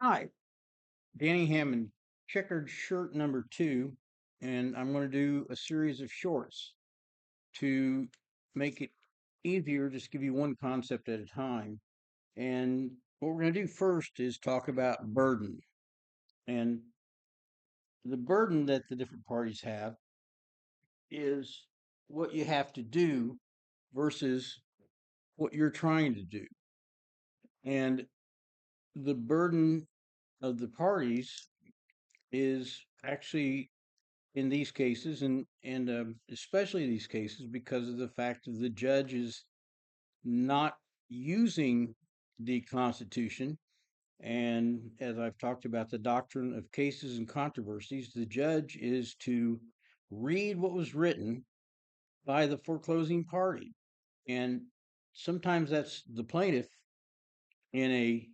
Hi, Danny Hammond, checkered shirt number 2, and I'm going to do a series of shorts to make it easier, just give you one concept at a time. And what we're going to do first is talk about burden and the burden that the different parties have is what you have to do versus what you're trying to do. And the burden of the parties is actually in these cases, and especially these cases, because of the fact that the judge is not using the Constitution. And as I've talked about the doctrine of cases and controversies, the judge is to read what was written by the foreclosing party. And sometimes that's the plaintiff in a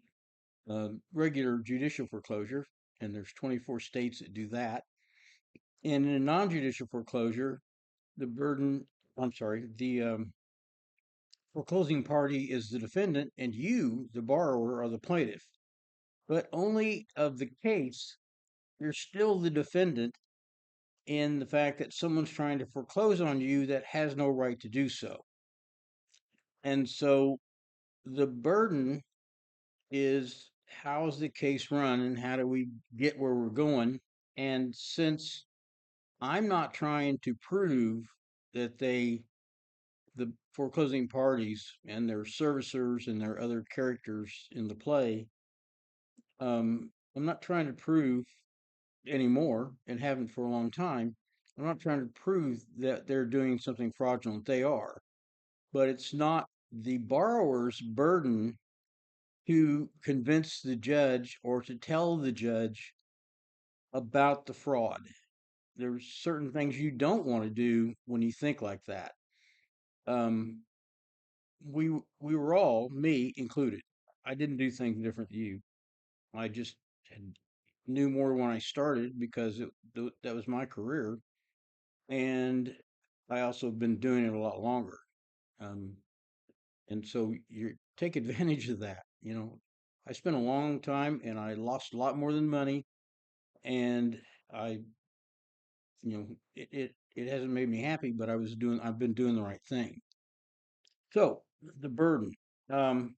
regular judicial foreclosure, and there's 24 states that do that. And in a non-judicial foreclosure, the burden, I'm sorry, the foreclosing party is the defendant, and you, the borrower, are the plaintiff. But only of the case, you're still the defendant in the fact that someone's trying to foreclose on you that has no right to do so. And so the burden is how's the case run and how do we get where we're going? And since I'm not trying to prove that the foreclosing parties and their servicers and their other characters in the play, I'm not trying to prove anymore and haven't for a long time. I'm not trying to prove that they're doing something fraudulent. They are, but it's not the borrower's burden to convince the judge or to tell the judge about the fraud. There's certain things you don't want to do when you think like that. Um, we were all, me included. I didn't do things different than you. I just had, knew more when I started because that was my career, and I also have been doing it a lot longer. Um, and so you take advantage of that. I spent a long time, and I lost a lot more than money, and I, it hasn't made me happy, but I've been doing the right thing. So the burden. Um,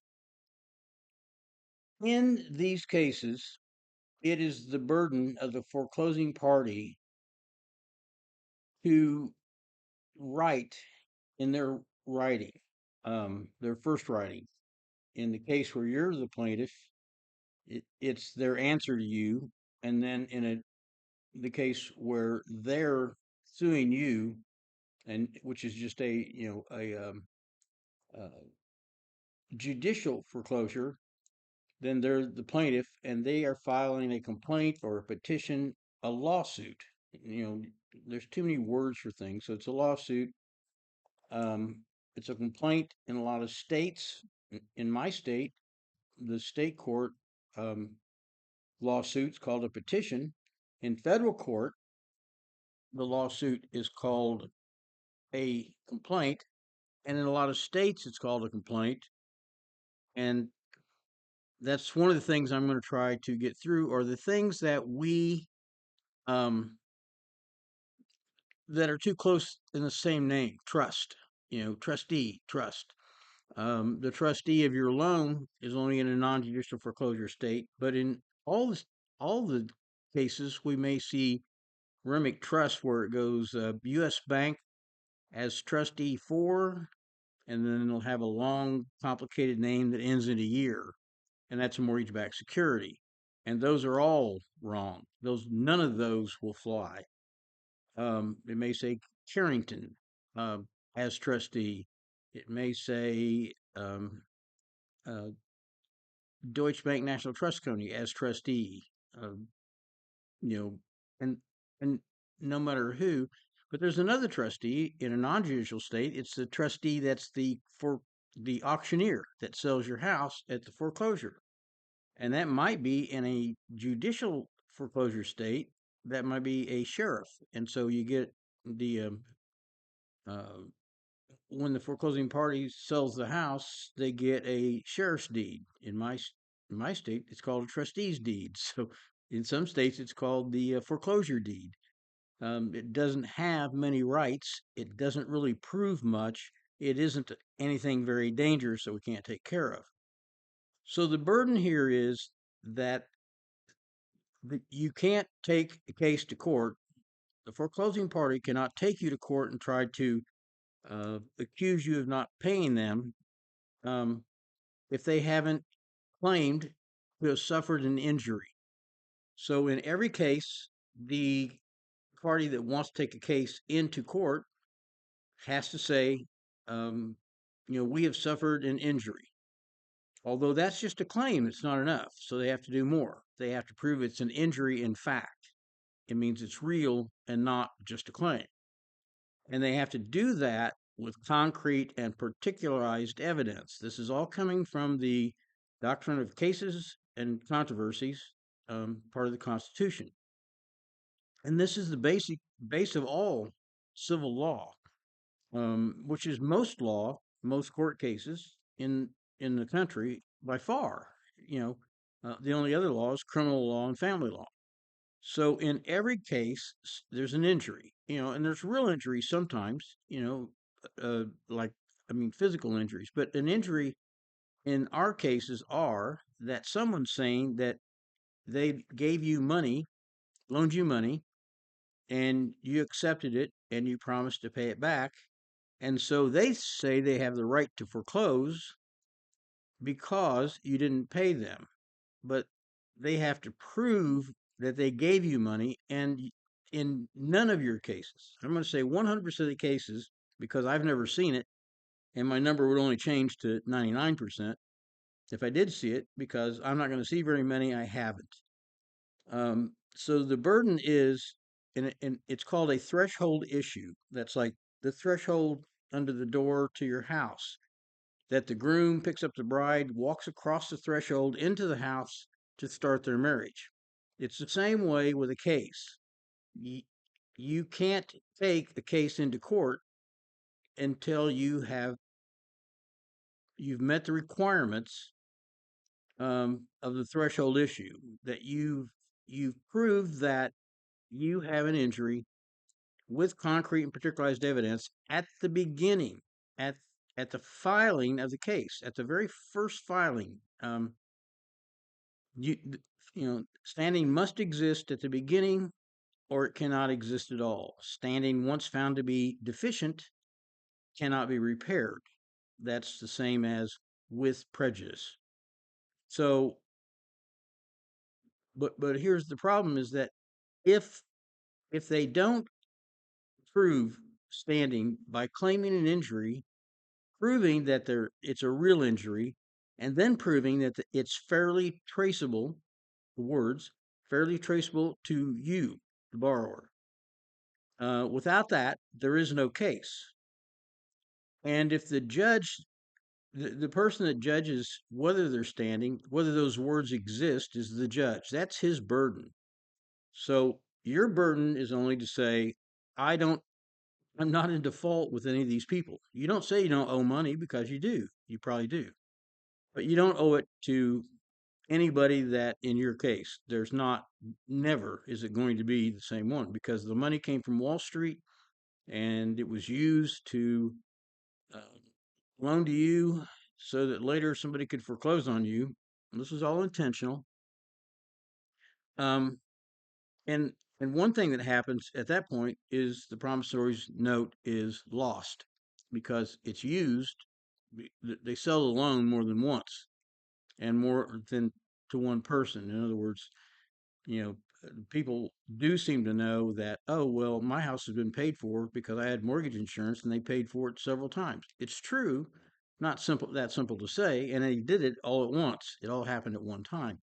in these cases, it is the burden of the foreclosing party to write in their writing, their first writing. In the case where you're the plaintiff, it's their answer to you, and then the case where they're suing you, and which is just a judicial foreclosure, then they're the plaintiff, and they are filing a complaint or a petition, a lawsuit. You know, there's too many words for things, so it's a lawsuit. It's a complaint in a lot of states. In my state, the state court lawsuit's called a petition. In federal court, the lawsuit is called a complaint. And in a lot of states, it's called a complaint. And that's one of the things I'm going to try to get through are the things um, that are too close in the same name. Trust, trustee, trust. The trustee of your loan is only in a non-judicial foreclosure state, but in all the cases, we may see REMIC trust where it goes U.S. Bank as trustee for, and then it'll have a long, complicated name that ends in a year, and that's a mortgage-backed security. And those are all wrong. None of those will fly. It may say Carrington uh, as trustee. It may say uh, Deutsche Bank National Trust Company as trustee. Uh, you know, and and no matter who, but there's another trustee in a non-judicial state. It's the trustee that's for the auctioneer that sells your house at the foreclosure, and that might be in a judicial foreclosure state. That might be a sheriff, and so you get the uh, when the foreclosing party sells the house, they get a sheriff's deed. In my In my state, it's called a trustee's deed. So in some states, it's called the foreclosure deed. It doesn't have many rights. It doesn't really prove much. It isn't anything very dangerous that we can't take care of. So the burden here is that you can't take a case to court. The foreclosing party cannot take you to court and try to accuse you of not paying them um, if they haven't claimed to have suffered an injury. So in every case, the party that wants to take a case into court has to say, um, we have suffered an injury. Although that's just a claim, it's not enough. So they have to do more. They have to prove it's an injury in fact. It means it's real and not just a claim. And they have to do that with concrete and particularized evidence. This is all coming from the doctrine of cases and controversies, part of the Constitution. And this is the base of all civil law, which is most law, most court cases in the country by far. The only other law is criminal law and family law. So in every case, there's an injury, and there's real injuries sometimes, like, I mean, physical injuries, but an injury in our cases are that someone's saying that they gave you money, loaned you money, and you accepted it and you promised to pay it back. And so they say they have the right to foreclose because you didn't pay them. But they have to prove that they gave you money. And in none of your cases, I'm going to say 100% of the cases, because I've never seen it, and my number would only change to 99% if I did see it, because I'm not going to see very many. I haven't. So the burden is, and it's called a threshold issue. That's like the threshold under the door to your house, that the groom picks up the bride, walks across the threshold into the house to start their marriage. It's the same way with a case. You can't take a case into court until you've met the requirements of the threshold issue, that you've proved that you have an injury with concrete and particularized evidence at the beginning, at at the filing of the case, at the very first filing. You standing must exist at the beginning, or it cannot exist at all. Standing, once found to be deficient, cannot be repaired. That's the same as with prejudice. So, but here's the problem: is that if they don't prove standing by claiming an injury, proving that it's a real injury, and then proving that it's fairly traceable, the words fairly traceable to you, the borrower. Without that, there is no case. And if the judge, the person that judges whether they're standing, whether those words exist, is the judge. That's his burden. So your burden is only to say, I'm not in default with any of these people. You don't say you don't owe money, because you do. You probably do. But you don't owe it to anybody that, in your case, never is it going to be the same one, because the money came from Wall Street and it was used to uh, loan to you so that later somebody could foreclose on you. And this was all intentional. Um, and one thing that happens at that point is the promissory's note is lost because it's used. They sell the loan more than once and more than to one person. In other words, you know, people do seem to know that, oh, well, my house has been paid for because I had mortgage insurance and they paid for it several times. It's true, not simple to say, and they did it all at once. It all happened at one time.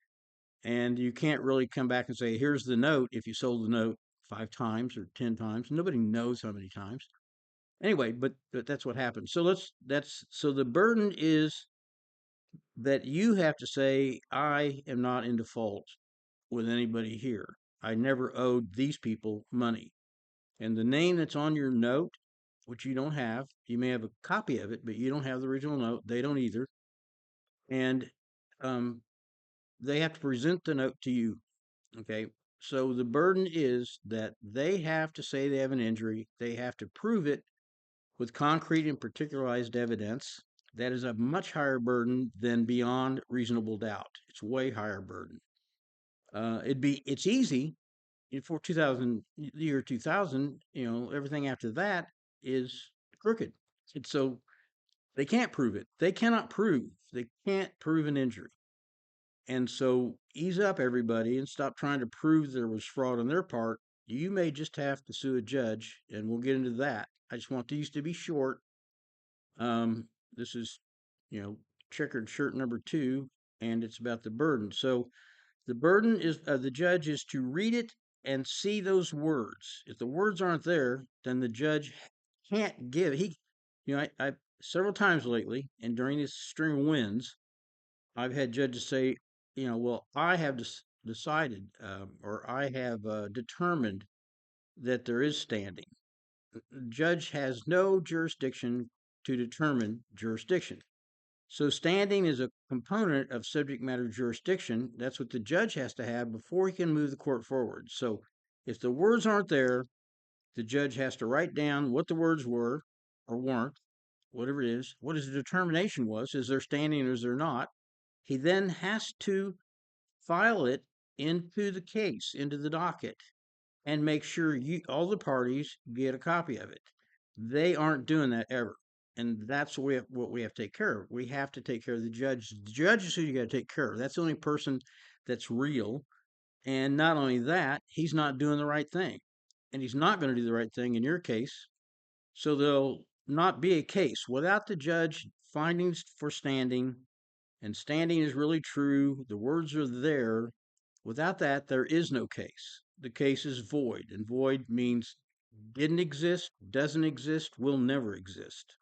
And you can't really come back and say, here's the note if you sold the note 5 times or 10 times. Nobody knows how many times. Anyway, but that's what happened. So the burden is that you have to say, I am not in default with anybody here. I never owed these people money. And the name that's on your note, which you don't have, you may have a copy of it, but you don't have the original note. They don't either. And um, they have to present the note to you. Okay. So the burden is that they have to say they have an injury. They have to prove it with concrete and particularized evidence. That is a much higher burden than beyond reasonable doubt. It's way higher burden. It's easy for 2000, the year 2000. Everything after that is crooked. And so they can't prove it. They cannot prove. They can't prove an injury. And so ease up, everybody, and stop trying to prove there was fraud on their part. You may just have to sue a judge, and we'll get into that. I just want these to be short. This is, you know, checkered shirt number 2, and it's about the burden. So the burden is the judge is to read it and see those words. If the words aren't there, then the judge can't give. I several times lately, and during this string of wins, I've had judges say, well, I have decided, or I have determined that there is standing. The judge has no jurisdiction to determine jurisdiction. So standing is a component of subject matter jurisdiction. That's what the judge has to have before he can move the court forward. So if the words aren't there, the judge has to write down what the words were or weren't, whatever it is, what his determination was. Is there standing or is there not? He then has to file it into the case, into the docket, and make sure all the parties get a copy of it. They aren't doing that ever. And that's what we have to take care of. We have to take care of the judge. The judge is who you got to take care of. That's the only person that's real. And not only that, he's not doing the right thing. And he's not going to do the right thing in your case. So there'll not be a case without the judge findings for standing, and standing is really true. The words are there. Without that, there is no case. The case is void, and void means didn't exist, doesn't exist, will never exist.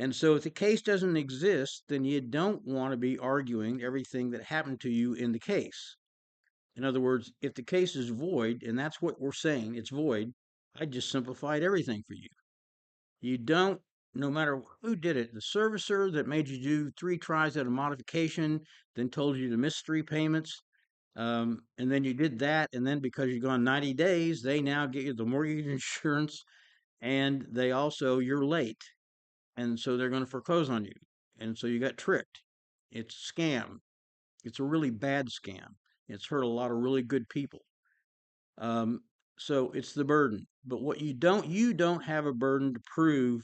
And so if the case doesn't exist, then you don't want to be arguing everything that happened to you in the case. In other words, if the case is void, and that's what we're saying, it's void, I just simplified everything for you. You don't, no matter who did it, the servicer that made you do 3 tries at a modification, then told you to miss 3 payments, and then you did that, and then because you've gone 90 days, they now get you the mortgage insurance, and they also, you're late. And so they're going to foreclose on you. And so you got tricked. It's a scam. It's a really bad scam. It's hurt a lot of really good people. Um, so it's the burden. But what you don't have a burden to prove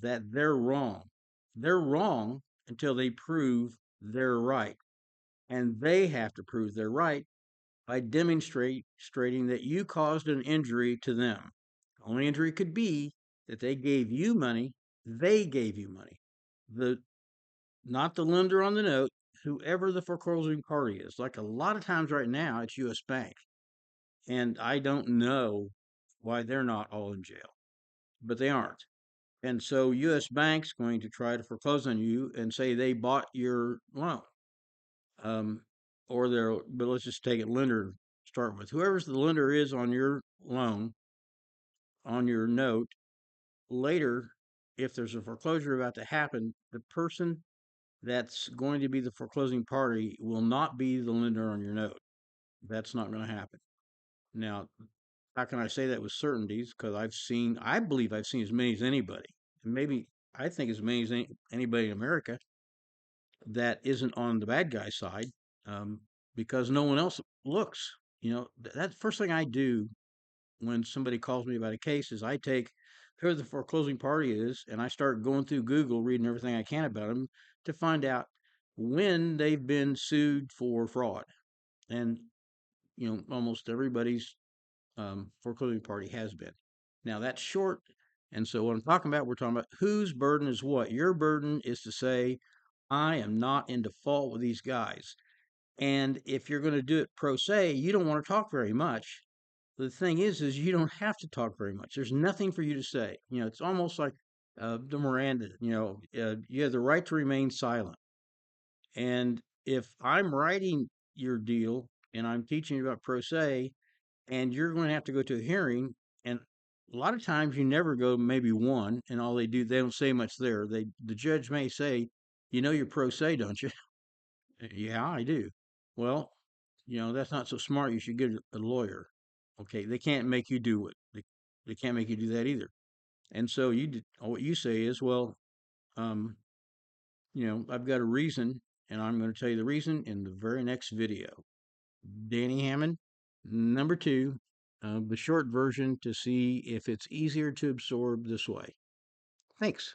that they're wrong. They're wrong until they prove they're right. And they have to prove they're right by demonstrating that you caused an injury to them. The only injury could be that they gave you money. They gave you money. The Not the lender on the note, whoever the foreclosing party is. Like a lot of times right now, it's U.S. Bank. And I don't know why they're not all in jail, but they aren't. And so U.S. Bank's going to try to foreclose on you and say they bought your loan. Um, but let's just take it lender start with. Whoever's the lender is on your loan, on your note, later, if there's a foreclosure about to happen, the person that's going to be the foreclosing party will not be the lender on your note. That's not going to happen. Now, how can I say that with certainties? Because I believe I've seen as many as anybody, and maybe I think as many as anybody in America that isn't on the bad guy side, because no one else looks. That's the first thing I do when somebody calls me about a case is I take who the foreclosing party is, and I start going through Google, reading everything I can about them to find out when they've been sued for fraud. And almost everybody's foreclosing party has been. Now that's short, and so what I'm talking about, we're talking about whose burden is what. Your burden is to say, I am not in default with these guys. And if you're going to do it pro se, you don't want to talk very much. The thing is you don't have to talk very much. There's nothing for you to say. It's almost like the Miranda. You have the right to remain silent. And if I'm writing your deal and I'm teaching you about pro se, and you're going to have to go to a hearing, and a lot of times you never go maybe one, and all they don't say much there. The judge may say, you're pro se, don't you? Yeah, I do. well, that's not so smart. You should get a lawyer. Okay, they can't make you do it. They can't make you do that either. And so what you say is, well, um, I've got a reason, and I'm going to tell you the reason in the very next video. Danny Hammond, number two, the short version to see if it's easier to absorb this way. Thanks.